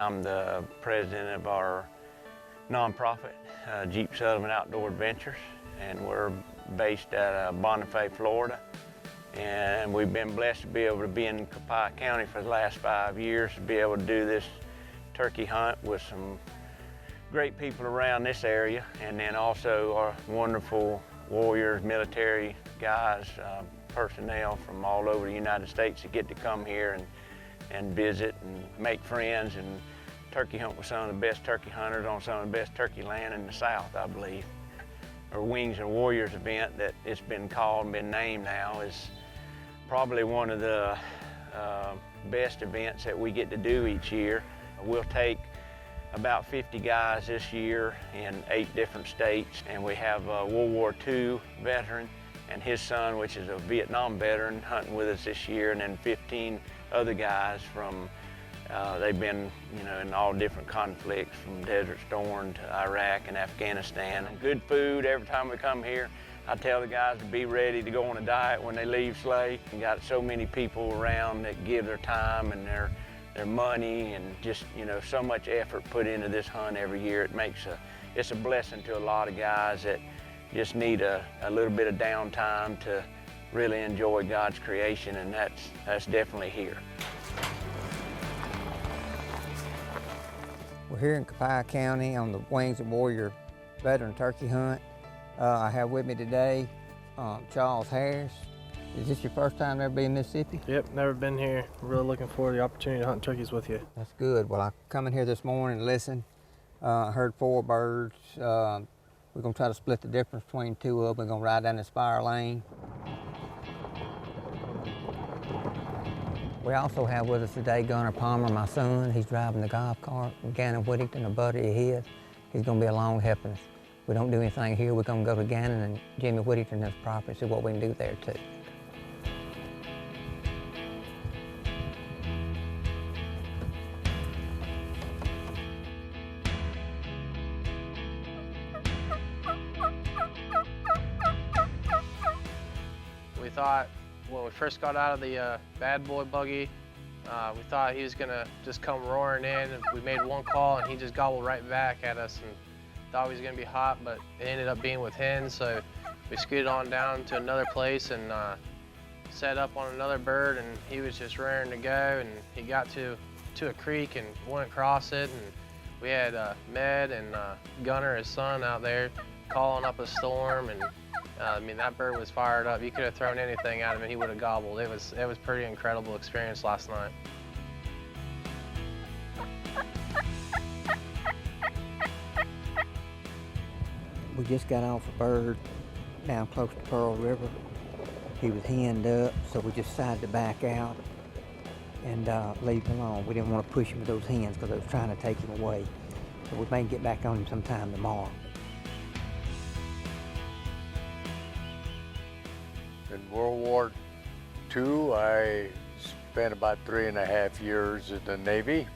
I'm the president of our nonprofit, Jeep Sullivan Outdoor Adventures, and we're based at Bonifay, Florida. And we've been blessed to be able to be in Copiah County for the last 5 years, to be able to do this turkey hunt with some great people around this area, and then also our wonderful warriors, military guys, personnel from all over the United States that get to come here and visit and make friends and turkey hunt with some of the best turkey hunters on some of the best turkey land in the South, I believe. Our Wings and Warriors event, that it's been called and been named now, is probably one of the best events that we get to do each year. We'll take about 50 guys this year in 8 different states, and we have a World War II veteran and his son, which is a Vietnam veteran, hunting with us this year, and then 15 other guys from, they've been in all different conflicts, from Desert Storm to Iraq and Afghanistan. And good food every time we come here. I tell the guys to be ready to go on a diet when they leave Slay. We got so many people around that give their time and their money, and just so much effort put into this hunt every year. It's a blessing to a lot of guys that just need a little bit of downtime to really enjoy God's creation, and that's definitely here. We're here in Copiah County on the Wings and Warrior Veteran Turkey Hunt. I have with me today Charles Harris. Is this your first time ever been in Mississippi? Yep, never been here. Really looking forward to the opportunity to hunt turkeys with you. That's good. Well, I come in here this morning and listened. Heard 4 birds. We're gonna try to split the difference between 2 of them. We're gonna ride down the Spire Lane. We also have with us today Gunner Palmer, my son. He's driving the golf cart. And Gannon Whittington, a buddy of his. He's gonna be along helping us. We don't do anything here. We're gonna go to Gannon and Jimmy Whittington's property and see what we can do there too. We thought when we first got out of the bad boy buggy, we thought he was gonna just come roaring in. We made one call and he just gobbled right back at us, and thought he was gonna be hot, but it ended up being with hens. So we scooted on down to another place and set up on another bird, and he was just raring to go. And he got to a creek and went across it, and we had Med and Gunner, his son, out there calling up a storm. And I mean, that bird was fired up. You could have thrown anything at him and he would have gobbled. It was pretty incredible experience last night. We just got off a bird down close to Pearl River. He was henned up, so we just decided to back out and leave him alone. We didn't want to push him with those hens because they was trying to take him away. So we may get back on him sometime tomorrow. In World War II, I spent about 3.5 years in the Navy.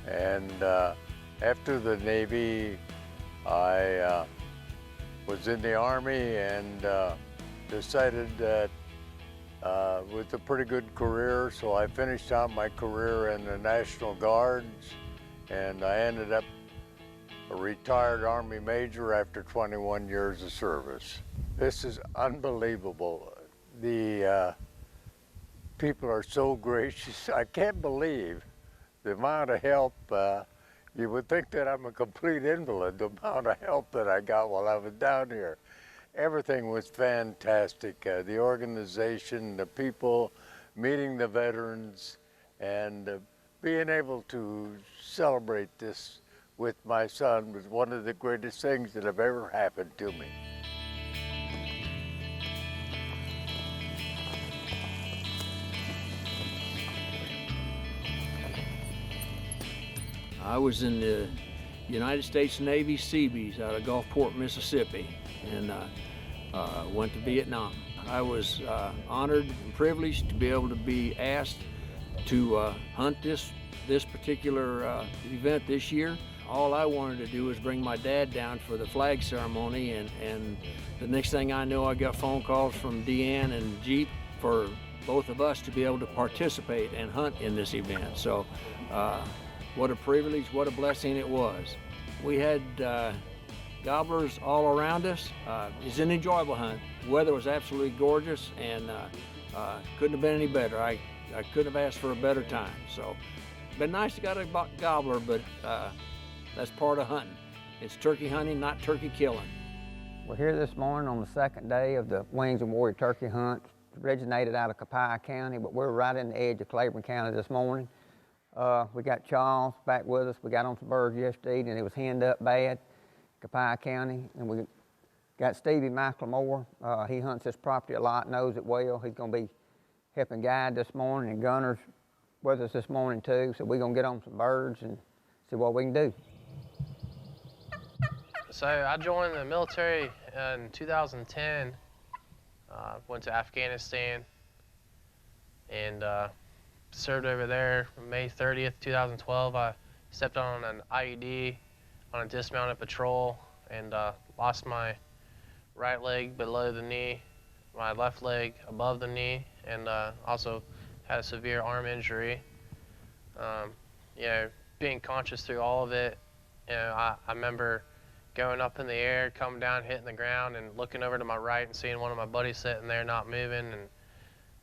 And after the Navy, I was in the Army and decided that it was a pretty good career, so I finished out my career in the National Guards, and I ended up a retired Army Major after 21 years of service. This is unbelievable. The people are so gracious. I can't believe the amount of help. You would think that I'm a complete invalid, the amount of help that I got while I was down here. Everything was fantastic. The organization, the people, meeting the veterans, and being able to celebrate this with my son was one of the greatest things that have ever happened to me. I was in the United States Navy Seabees out of Gulfport, Mississippi, and went to Vietnam. I was honored and privileged to be able to be asked to hunt this particular event this year. All I wanted to do was bring my dad down for the flag ceremony, and the next thing I know, I got phone calls from Deanne and Jeep for both of us to be able to participate and hunt in this event. So what a privilege, what a blessing it was. We had gobblers all around us. It's an enjoyable hunt. The weather was absolutely gorgeous, and couldn't have been any better. I couldn't have asked for a better time. So, been nice to got a gobbler, but that's part of hunting. It's turkey hunting, not turkey killing. We're here this morning on the second day of the Wings and Warrior turkey hunt. It originated out of Copiah County, but we're right in the edge of Claiborne County this morning. We got Charles back with us. We got on some birds yesterday, and it was henned up bad, Copiah County. And we got Stevie McLemore. He hunts this property a lot, knows it well. He's going to be helping guide this morning, and Gunner's with us this morning too. So we're going to get on some birds and see what we can do. So I joined the military in 2010, went to Afghanistan, and served over there May 30th, 2012. I stepped on an IED on a dismounted patrol and lost my right leg below the knee, my left leg above the knee, and also had a severe arm injury. You know, being conscious through all of it, you know, I remember going up in the air, coming down, hitting the ground, and looking over to my right and seeing one of my buddies sitting there not moving, and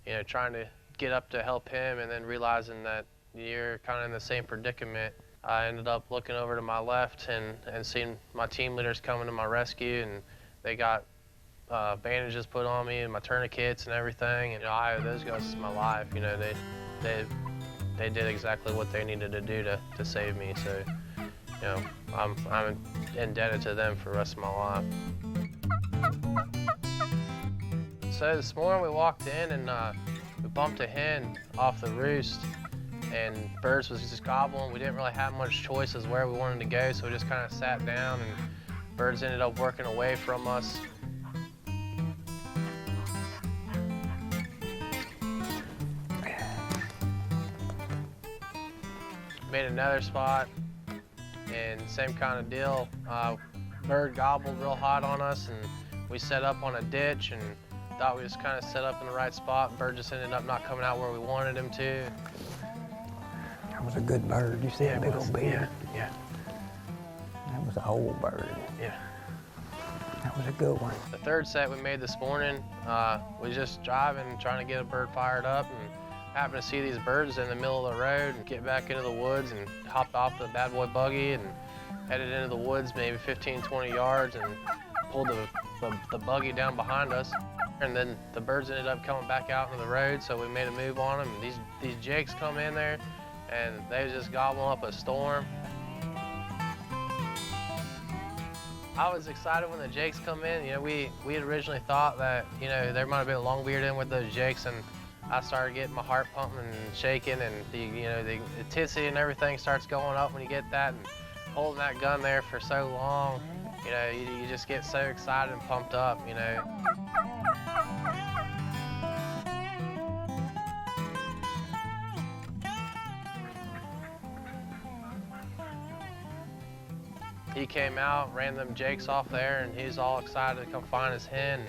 you know, trying to get up to help him, and then realizing that you're kind of in the same predicament. I ended up looking over to my left and seeing my team leaders coming to my rescue, and they got bandages put on me and my tourniquets and everything. And you know, I owe those guys my life. You know, they did exactly what they needed to do to save me. So, you know, I'm indebted to them for the rest of my life. So this morning we walked in and we bumped a hen off the roost, and birds was just gobbling. We didn't really have much choice as where we wanted to go, so we just kind of sat down, and birds ended up working away from us. Made another spot, and same kind of deal. Bird gobbled real hot on us, and we set up on a ditch and thought we just kind of set up in the right spot. Bird just ended up not coming out where we wanted him to. That was a good bird. You see that big old beard? Yeah. That was an old bird. Yeah. That was a good one. The third set we made this morning, we just driving, trying to get a bird fired up, and happened to see these birds in the middle of the road and get back into the woods, and hopped off the bad boy buggy and headed into the woods maybe 15, 20 yards and pulled the buggy down behind us. And then the birds ended up coming back out into the road, so we made a move on them. And these jakes come in there, and they was just gobbling up a storm. I was excited when the jakes come in. You know, we had originally thought that, you know, there might have been a longbeard in with those jakes, and I started getting my heart pumping and shaking, and the intensity and everything starts going up when you get that, and holding that gun there for so long, you know, you just get so excited and pumped up, you know. He came out, ran them jakes off there, and he was all excited to come find his hen.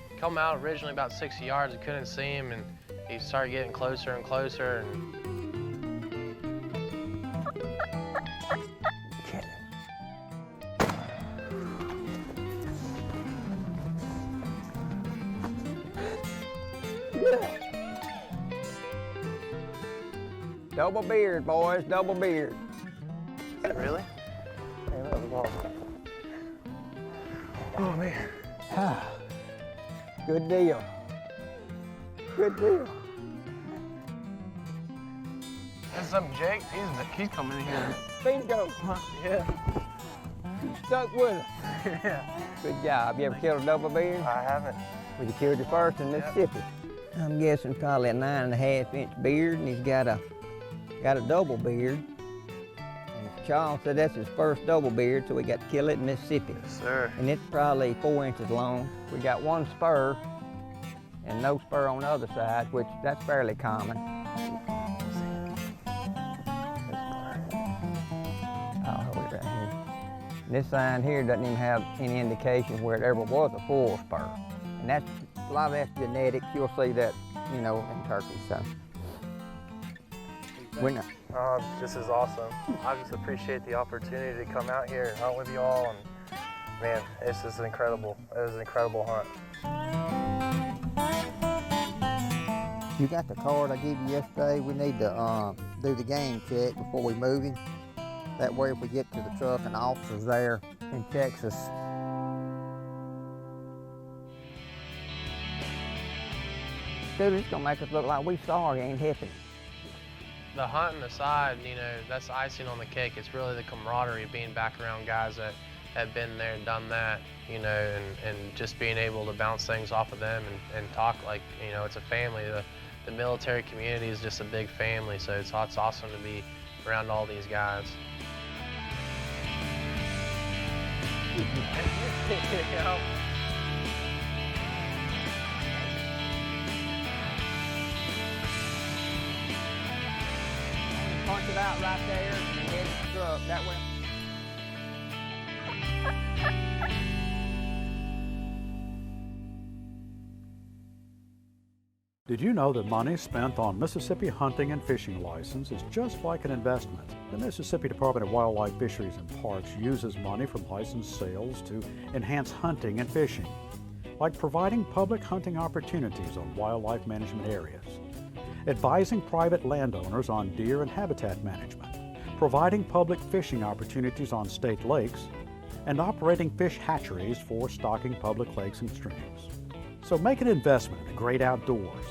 He come out originally about 60 yards, and couldn't see him, and he started getting closer and closer. And Double beard, boys, double beard. really? Yeah, that was awesome. Oh man. Ah, good deal. Good deal. That's up Jake. He's coming in here. Bingo. Yeah. You stuck with us. Yeah. Good job. You ever killed a double beard? I haven't. Well, you killed your first in Mississippi. I'm guessing probably a 9.5-inch beard, and he's got a double beard. And Charles said that's his first double beard, so we got to kill it in Mississippi. Yes, sir. And it's probably 4 inches long. We got one spur and no spur on the other side, which that's fairly common. I'll hold it right here. And this sign here doesn't even have any indication where it ever was a full spur. And that's, a lot of that's genetics. You'll see that, you know, in turkeys. So we're This is awesome. I just appreciate the opportunity to come out here and hunt with you all, and man, it's just incredible. It was an incredible hunt. You got the card I gave you yesterday. We need to do the game check before we move him. That way if we get to the truck and the officer's there and checks us. Dude, it's gonna make us look like we sorry ain't happy. The hunting aside, you know, that's icing on the cake. It's really the camaraderie of being back around guys that have been there and done that, you know, and just being able to bounce things off of them and talk like, you know, it's a family. The military community is just a big family, so it's awesome to be around all these guys. You know? Punch it out right there and head to the truck. That way. Did you know that money spent on Mississippi hunting and fishing license is just like an investment? The Mississippi Department of Wildlife, Fisheries and Parks uses money from license sales to enhance hunting and fishing, like providing public hunting opportunities on wildlife management areas, advising private landowners on deer and habitat management, providing public fishing opportunities on state lakes, and operating fish hatcheries for stocking public lakes and streams. So make an investment in the great outdoors.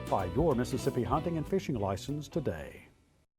Buy your Mississippi hunting and fishing license today.